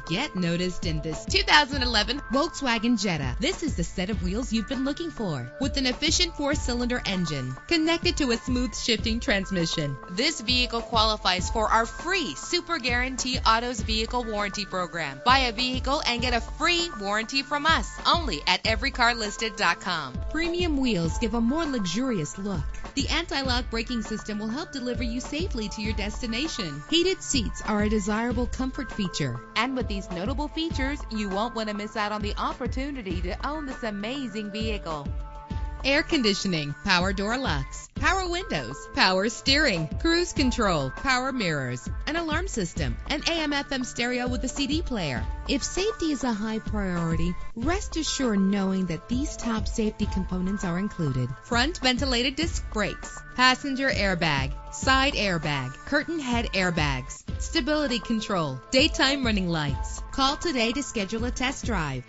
get noticed in this 2011 Volkswagen Jetta. This is the set of wheels you've been looking for, with an efficient 4-cylinder engine connected to a smooth shifting transmission. This vehicle qualifies for our free Super Guarantee Autos Vehicle Warranty Program. Buy a vehicle and get a free warranty from us only at everycarlisted.com. Premium wheels give a more luxurious look. The anti-lock braking system will help deliver you safely to your destination. Heated seats are a desirable comfort feature. And with these notable features, you won't want to miss out on the opportunity to own this amazing vehicle. Air conditioning, power door locks, power windows, power steering, cruise control, power mirrors, an alarm system, an AM/FM stereo with a CD player. If safety is a high priority, rest assured knowing that these top safety components are included: front ventilated disc brakes, passenger airbag, side airbag, curtain head airbags, stability control, daytime running lights. Call today to schedule a test drive.